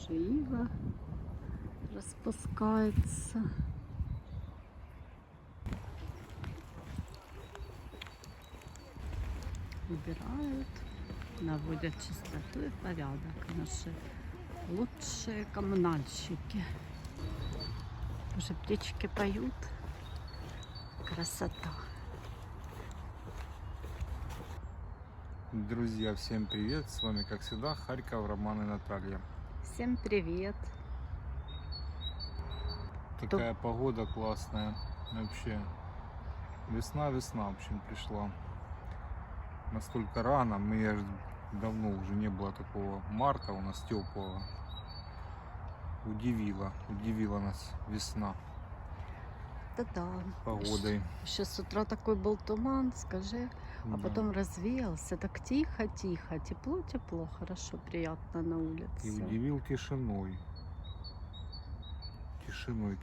Уже ива распускается. Убирают, наводят чистоту и порядок наши лучшие коммунальщики. Уже птички поют. Красота. Друзья, всем привет! С вами, как всегда, Харьков, Роман и Наталья. Всем привет. Такая погода классная. Вообще, весна, в общем, пришла. Настолько рано. Давно уже не было такого марта у нас теплого. Удивила нас весна Да-да. погодой. Еще с утра такой был туман, скажи. А Да. потом развеялся, так тихо-тихо, тепло-тепло, хорошо, приятно на улице. И удивил тишиной.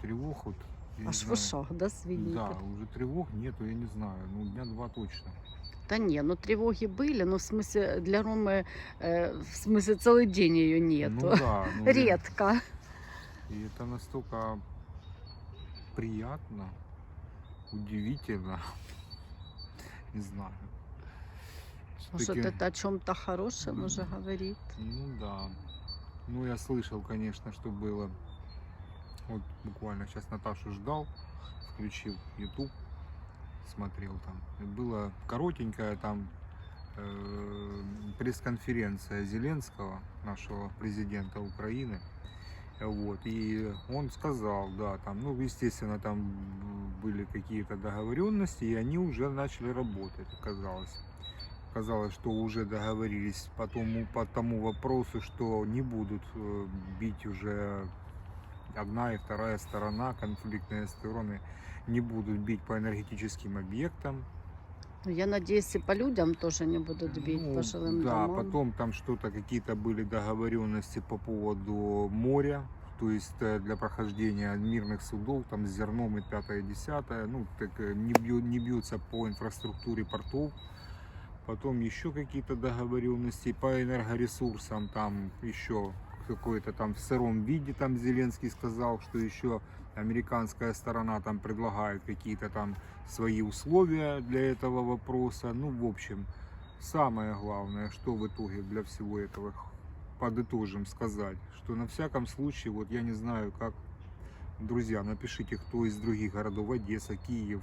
Тревог вот. Я не Аж в знаю. ушах, да, звенит? Да, уже тревог нету, я не знаю. Дня 2 точно. Да не, ну тревоги были, но в смысле для Ромы, в смысле целый день ее нету. Ну да. Редко. И это настолько приятно, удивительно. Не знаю. Может, Всё-таки, это о чем-то хорошем уже говорит. ну да. Ну, я слышал, конечно, что было. Вот буквально сейчас Наташу ждал, включил YouTube, смотрел там. И было коротенькая там пресс-конференция Зеленского, нашего президента Украины. Вот, и он сказал, да, там, ну, естественно, там были какие-то договоренности, и они уже начали работать, оказалось. Казалось, что уже договорились по тому вопросу, что не будут бить уже одна и вторая сторона, конфликтные стороны не будут бить по энергетическим объектам. Ну, я надеюсь, и по людям тоже не будут бить, по жилым да, домам. потом там какие-то были договоренности по поводу моря, то есть для прохождения мирных судов, там с зерном и 5-е, 10-е, ну, так не бьются по инфраструктуре портов. Потом еще какие-то договоренности по энергоресурсам, там еще какой-то там в сыром виде, там Зеленский сказал, что еще американская сторона там предлагает какие-то там свои условия для этого вопроса. Ну, в общем, самое главное, что в итоге для всего этого подытожим сказать, что на всяком случае, вот я не знаю, как, друзья, напишите, кто из других городов: Одесса, Киев,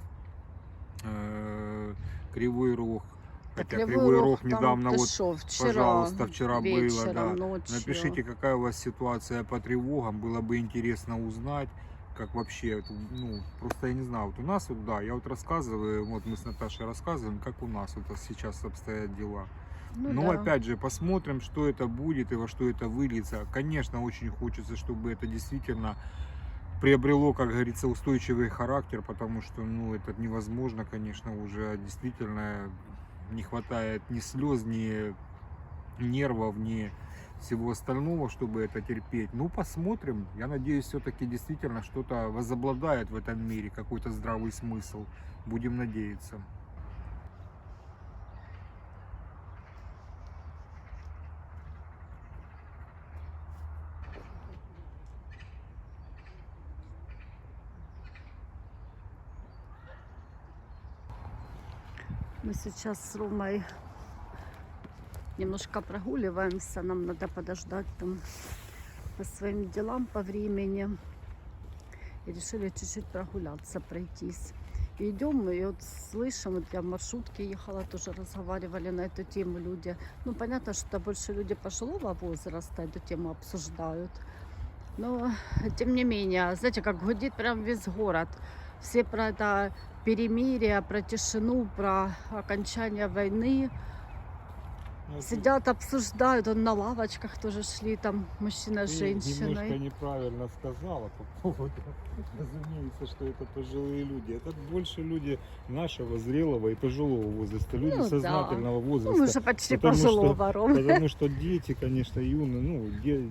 Кривой Рог. Так Хотя Кривой Рог там, недавно, ты вот, шо, вчера, пожалуйста, вчера было, да. вечером, ночью. Напишите, какая у вас ситуация по тревогам, было бы интересно узнать, как вообще, ну, просто я не знаю, вот у нас вот, да, я вот рассказываю, вот мы с Наташей рассказываем, как у нас вот сейчас обстоят дела. Ну, Но да. опять же, посмотрим, что это будет и во что это выльется. Конечно, очень хочется, чтобы это действительно приобрело, как говорится, устойчивый характер, потому что, ну, это невозможно, конечно, уже действительно не хватает ни слез, ни нервов, ни всего остального, чтобы это терпеть. Ну, посмотрим. Я надеюсь, все-таки действительно что-то возобладает в этом мире, какой-то здравый смысл. Будем надеяться. Мы сейчас с Ромой немножко прогуливаемся, нам надо подождать там по своим делам, по времени. И решили чуть-чуть прогуляться, пройтись. И идем, и вот слышим, вот я в маршрутке ехала, тоже разговаривали на эту тему люди. Ну, понятно, что больше люди пожилого возраста эту тему обсуждают. Но, тем не менее, знаете, как гудит прям весь город. Все про это перемирие, про тишину, про окончание войны. Сидят, обсуждают, он на лавочках тоже шли, там мужчина с женщиной. Немножко неправильно сказала по поводу, разумеется, что это пожилые люди. Это больше люди нашего зрелого и пожилого возраста, люди Ну, сознательного да. возраста. Ну, мы уже почти Потому пожилого, Ром. Потому что дети, конечно, юноши,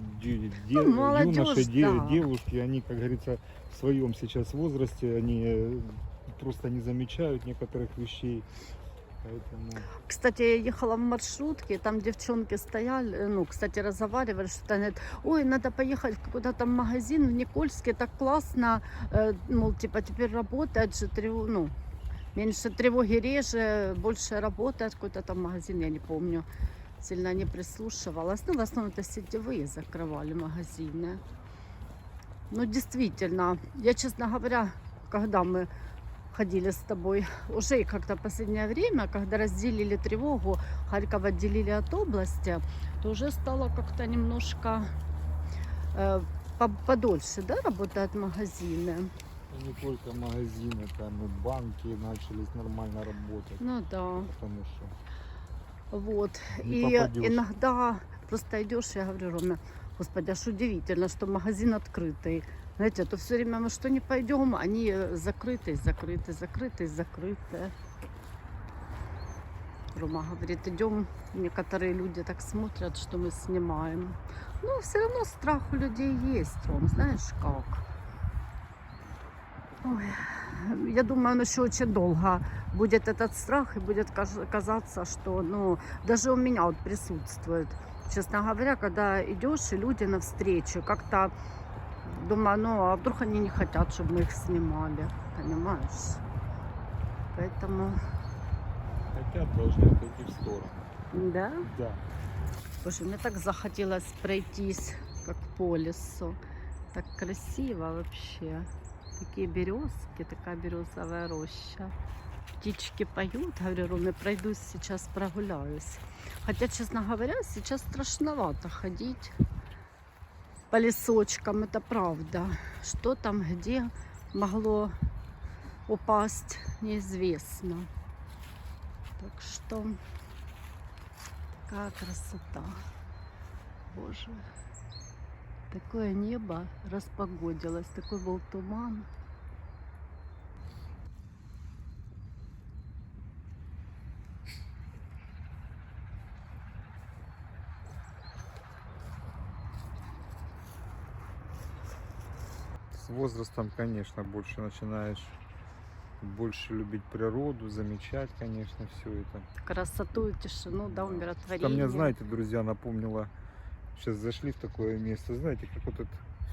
молодежь, да. девушки, они, как говорится, в своем сейчас возрасте, они просто не замечают некоторых вещей. Поэтому Кстати, я ехала в маршрутке, там девчонки стояли, ну, кстати, разговаривали, что они говорят, ой, надо поехать в какой-то там магазин в Никольске, так классно, мол, типа, теперь работает же, ну, меньше тревоги реже, больше работает какой-то там магазин, я не помню, сильно не прислушивалась. Ну, в основном это сетевые закрывали магазины. Ну, действительно, я, честно говоря, когда мы ходили с тобой уже как-то в последнее время, когда разделили тревогу, Харьков отделили от области, то уже стало как-то немножко подольше, да, работают магазины. не только магазины, там и банки начались нормально работать. Ну да. Потому что Вот. не И попадешь. иногда просто идешь, я говорю, Роме, господи, аж удивительно, что магазин открытый. Знаете, то все время мы что не пойдем, они закрыты, закрыты, закрыты, закрыты. Рома говорит, идем, некоторые люди так смотрят, что мы снимаем. Но все равно страх у людей есть, Ром, знаешь как. Ой, я думаю, он еще очень долго будет этот страх и будет казаться, что, ну, даже у меня вот присутствует. Честно говоря, когда идешь и люди навстречу, как-то думаю, ну, а вдруг они не хотят, чтобы мы их снимали, понимаешь? Поэтому, хотят, должны отойти в сторону. да. Да. Боже, мне так захотелось пройтись, как по лесу. Так красиво вообще. Такие березки, такая березовая роща. Птички поют. Говорю, Роме, пройдусь сейчас, прогуляюсь. Хотя, честно говоря, сейчас страшновато ходить по лесочкам, это правда. Что там, где могло упасть, неизвестно. Так что такая красота. Боже. Такое небо распогодилось, такой был туман. С возрастом, конечно, больше начинаешь больше любить природу, замечать, конечно, все это. Красоту и тишину, да, Это умиротворение. мне, знаете, друзья, напомнило, сейчас зашли в такое место, знаете, как вот этот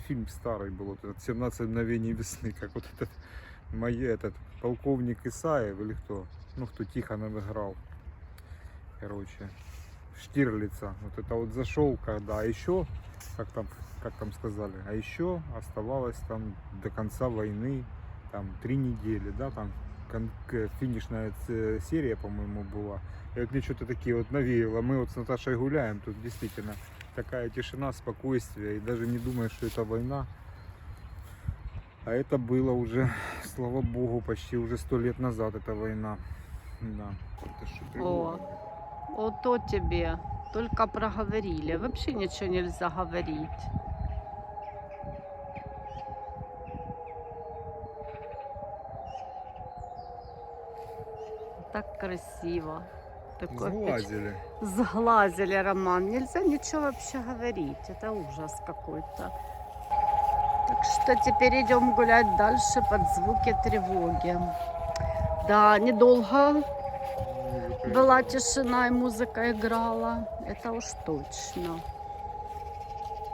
фильм старый был, вот этот 17 мгновений весны, как вот этот полковник Исаев или кто, ну, кто Тихонов играл, короче, Штирлица, вот это вот зашел, когда, а еще, как там сказали, а еще оставалось там до конца войны, там 3 недели, да, там финишная серия, по-моему, была. И вот мне что-то такие вот навеяло. Мы вот с Наташей гуляем, тут действительно такая тишина, спокойствие, и даже не думаешь, что это война. А это было уже, слава богу, почти уже 100 лет назад эта война. Да. Это что, тревога. Вот то тебе. Только проговорили. Вообще ничего нельзя говорить. Так красиво. Такое Сглазили. Сглазили, Роман. Нельзя ничего вообще говорить. Это ужас какой-то. Так что теперь идем гулять дальше под звуки тревоги. Да, недолго была тишина и музыка играла. Это уж точно.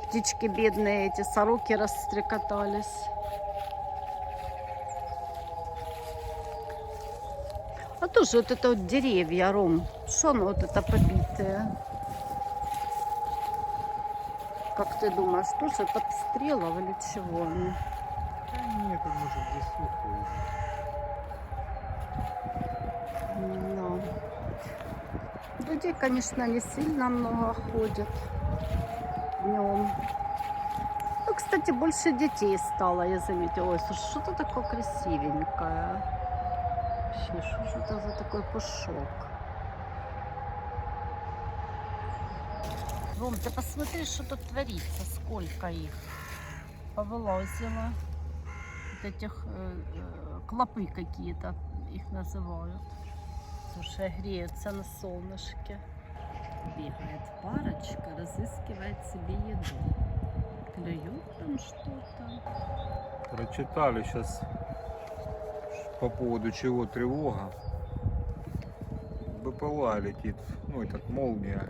Птички бедные, эти сороки расстрекотались. А тоже вот это вот деревья, Ром. Что оно вот это побитое? Как ты думаешь, тоже от обстрелов или чего? Да нет, это может засохло. Да. Людей, конечно, не сильно много ходят днем. Ну, кстати, больше детей стало, я заметила. Ой, слушай, что-то такое красивенькое. Вообще, что же это за такой пушок? Ром, ты посмотри, что тут творится, сколько их повылазило. Вот этих клопы какие-то их называют. Слушай, греются на солнышке. Бегает парочка, разыскивает себе еду. Клюет там что-то. Прочитали сейчас по поводу чего тревога. БПЛА летит, ну этот молния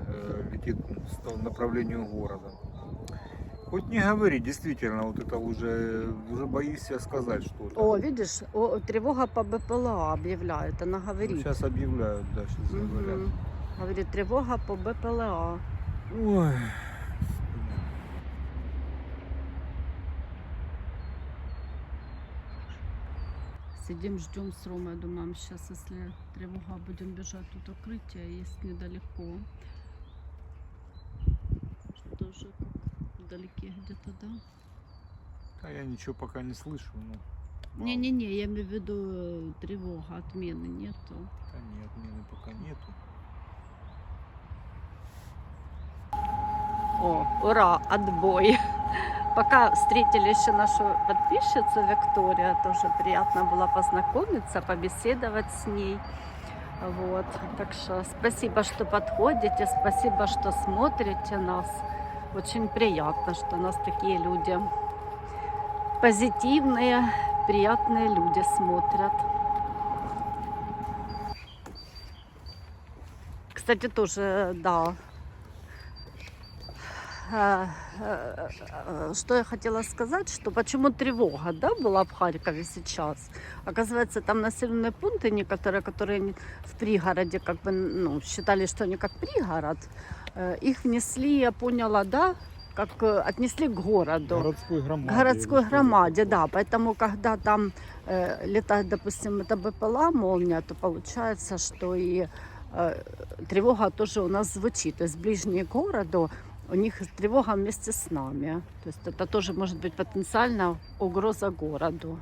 летит в направлении города. Хоть не говори, действительно, вот это уже боишься сказать что-то. О, видишь, тревога по БПЛА объявляют, она Ну, говорит. сейчас объявляют, да, сейчас говорят. Мгм. Говорит, тревога по БПЛА. Ой. Сидим, ждем с Ромой, думаем, сейчас, если тревога, будем бежать тут укрытие, есть недалеко. Тоже как вдалеке где-то, да? А я ничего пока не слышу. Ну, мало. Не-не-не, я имею в виду тревога, отмены нету. Да нет, отмены пока нету. О, ура, отбой. Пока встретили еще нашу подписчицу Виктория, тоже приятно было познакомиться, побеседовать с ней. Вот. Так что спасибо, что подходите, спасибо, что смотрите нас. Очень приятно, что у нас такие люди позитивные, приятные люди смотрят. Кстати, тоже, да. Что я хотела сказать, что почему тревога, да, была в Харькове сейчас. Оказывается, там населенные пункты некоторые, которые в пригороде, как бы, ну, считали, что они как пригород, их внесли, я поняла, да, как отнесли к городу. Городской громаде. Городской громаде, да. Поэтому, когда там летает, допустим, это БПЛА, молния, то получается, что и тревога тоже у нас звучит. То есть ближние к городу, у них тревога вместе с нами. То есть это тоже может быть потенциально угроза городу.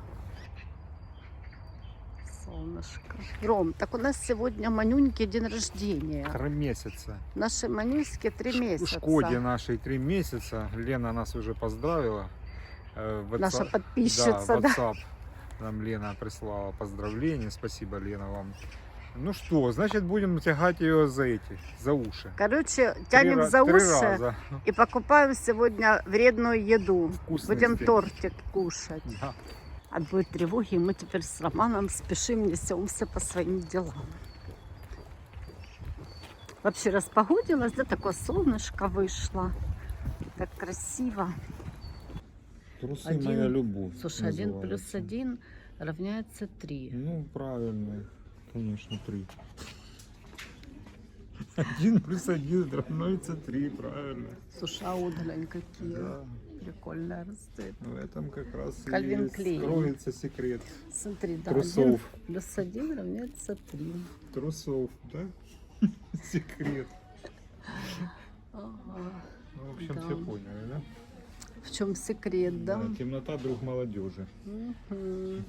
Солнышко. Ром, так у нас сегодня Манюньке день рождения. 3 месяца. Нашей Манюське 3 месяца. Шкоде нашей 3 месяца. Лена нас уже поздравила. Наша подписчица, да. WhatsApp нам Лена прислала поздравления. Спасибо, Лена, вам. Ну что, значит, будем тягать ее за уши. Короче, тянем за 3 уши раза. и покупаем сегодня вредную еду. Вкусности. Будем тортик кушать. Да. Отбой тревоги, и мы теперь с Романом спешим, несемся по своим делам. Вообще распогодилось, да, такое солнышко вышло. Так красиво. Трусы Один- моя любовь. Слушай, 1 плюс называется. 1 равняется 3. Ну, правильно. Конечно, 3. 1 плюс 1 равняется 3, правильно. Слушай, а вот глянь, какие Да. прикольные растут. В этом как раз Кальвин и Клейн. кроется секрет Смотри, да, Трусов. 1 плюс 1 равняется 3. трусов, да? Секрет. Ага. Ну, в общем, Да. все поняли, да? В чем секрет, да? Темнота друг молодежи. Мгм.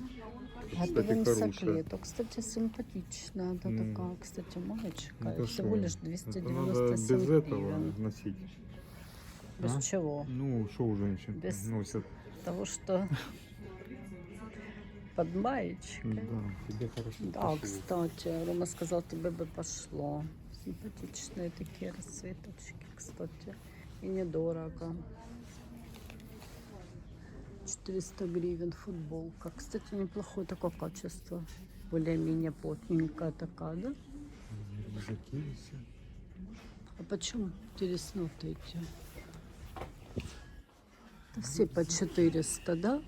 Кстати, Готовимся к хорошая. лету. Кстати, симпатичная, да, такая, кстати, маечка. Это Всего что? лишь Это надо 297 без этого гривен. носить. Без А? чего? Ну, что у женщин Без- носят? Того, что под маечкой. Да, тебе хорошо Да, пошили. кстати, Рома сказал, тебе бы пошло. Симпатичные такие расцветочки, кстати. И недорого. 400 гривен футболка. Кстати, неплохое такое качество. Более-менее плотненькая такая, да? Рюкзаки все. А почему интересно вот эти? Это все по 400, да?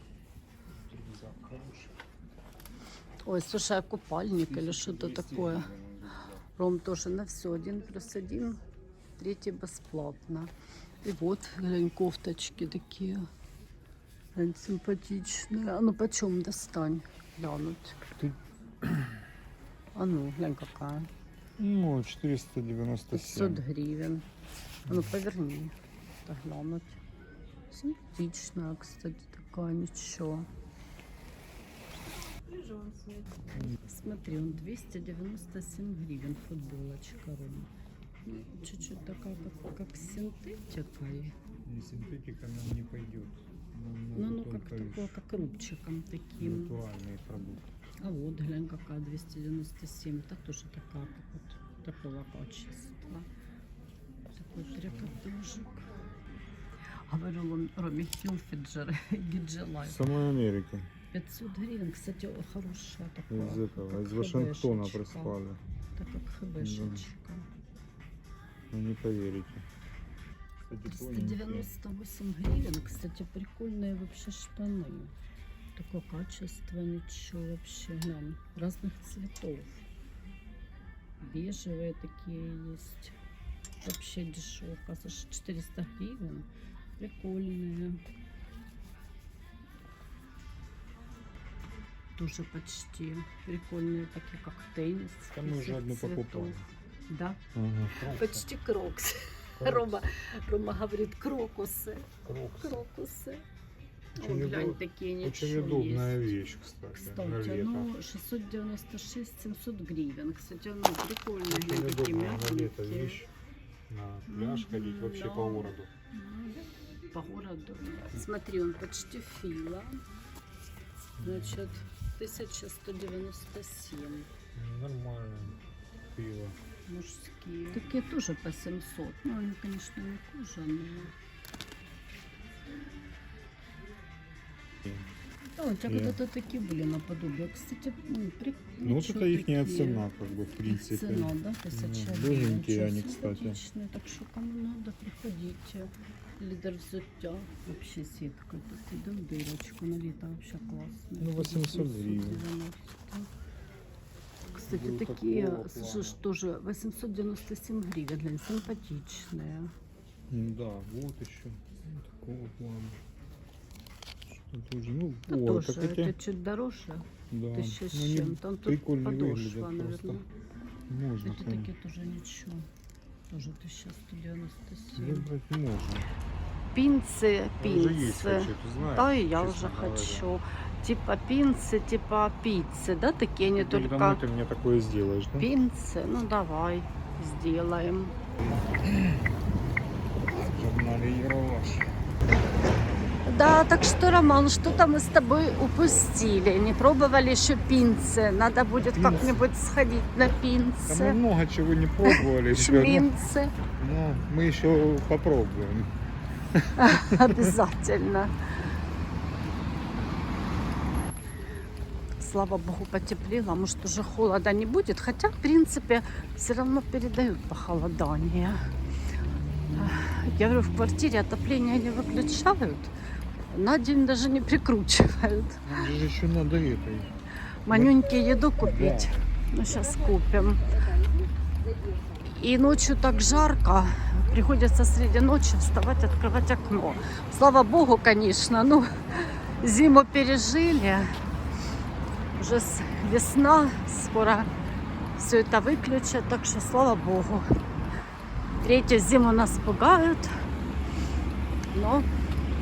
Рюкзак хороший. Ой, слушай, а купальник или что-то такое? Ром тоже на все. 1 плюс 1, 3 бесплатно. И вот, глянь, кофточки такие. Глянь, симпатичные. А ну почем достань? Глянуть. Ты- А ну, глянь какая. Ну, 497. 500 гривен. А ну поверни. Так глянуть. Симпатичная, кстати, такая, ничего. Смотри, он 297 гривен футболочка, Рома. Ну, чуть-чуть такая, как синтетика. Не синтетика нам не пойдет. Нам Ну, надо ну как только такое, как рубчиком таким. натуральные продукты. А вот, глянь, какая 297. Это тоже такая, как вот такого качества. Такой трикотажик. Говорю Роме Хилфиджер, Гиджелайт. Самой Америки. 500 гривен, кстати, хорошая такая. Из этого, как из Вашингтона ХБшечка. прислали. Это как ХБшечка. Вы не поверите. Кстати, тоненькие. 398 гривен. Кстати, прикольные вообще штаны. Такое качество, ничего вообще. Глянь, разных цветов. Бежевые такие есть. Вообще дешевка. За 400 гривен. Прикольные. Тоже почти прикольные, такие как теннис. Там мы уже всех одну цветов. покупали. Да? Ага, Почти крокс. Крокс. Рома говорит крокусы. Крокс. Крокусы. Очень О, глянь, удоб- такие Очень ничего удобная есть. вещь, кстати, на Кстати, лето. ну 696-700 гривен. Кстати, ну прикольные, Очень глянь, такие удобная на лето мягенькие. вещь. На пляж ходить, вообще да. по городу. По городу. Смотри, он почти фила. Значит, 1197 Нормально. Пиво. мужские. Такие тоже по 700. Ну, они, конечно, не кожаные. Да, у тебя Я- когда-то такие были наподобие. Кстати, Ну вот это их цена, как бы, в принципе. Цена, да, 1000 Ну, легенькие Ничего, они, кстати. симпатичные. Так что кому надо, приходите. Лидер взуття. Вообще сетка. Тут идем дырочку на лето. Вообще классно. Ну, 800 гривен. Кстати, Ну, такие такого плана. тоже 897 гривен. Для симпатичные. Да, вот еще. Ну, такого плана. Что тоже, ну, Это о, тоже, так эти, это чуть дороже. да. 1000 с Ну, они чем-то. Тут прикольно подошва, выглядят просто. наверное. Можно, Эти конечно. такие тоже ничего. Тоже 1197. Выбрать можно. Пинцы, Он уже есть, пинцы. хочу, ты знаешь, Да, и я честно уже говоря. хочу. Типа пинцы, типа пиццы, да, такие не Теперь только домой ты мне такое сделаешь, да? пинцы. Ну давай, сделаем. Журнале Ералаш. Да, так что, Роман, что-то мы с тобой упустили. Не пробовали еще пинцы. Надо будет Пинцы? как-нибудь сходить на Да мы пинцы. много чего не пробовали еще, Шминцы. но мы еще попробуем. Обязательно. Слава богу, потеплело. Может, уже холода не будет. Хотя, в принципе, все равно передают похолодание. Я говорю, в квартире отопление не выключают. На день даже не прикручивают. Нам же еще надо этой. Манюньке еду купить. Ну, сейчас купим. И ночью так жарко. Приходится среди ночи вставать, открывать окно. Слава богу, конечно. Ну, зиму пережили. Уже весна. Скоро все это выключат. Так что слава богу. Третью зиму нас пугают. Но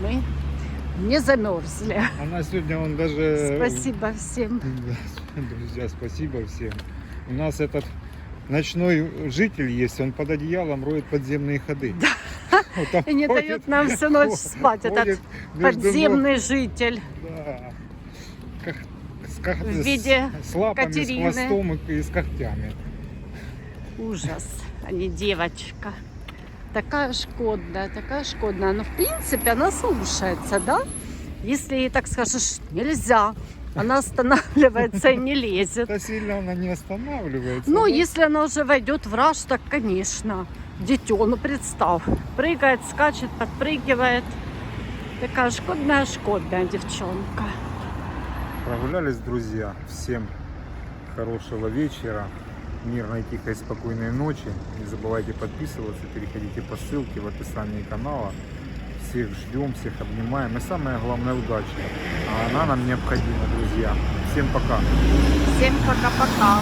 мы не замерзли. Она сегодня, он даже... Спасибо всем. Да, друзья, спасибо всем. У нас этот ночной житель есть, он под одеялом роет подземные ходы. Вот там И не ходит, дает нам всю ночь спать. Этот ходит между подземный житель. ног, да, В виде с лапами, Катерины. с хвостом и с когтями. Ужас, а не девочка. Такая шкодная. Но в принципе она слушается, да? Если ей так скажешь, нельзя, она останавливается и не лезет. Да сильно она не останавливается. Ну, да? если она уже войдет в раж, так, конечно, дитё, ну представь, прыгает, скачет, подпрыгивает. Такая шкодная девчонка. Прогулялись, друзья. Всем хорошего вечера, мирной, тихой, спокойной ночи. Не забывайте подписываться, переходите по ссылке в описании канала. Всех ждем, всех обнимаем. И самое главное, удачи. А она нам необходима, друзья. Всем пока. Всем пока-пока.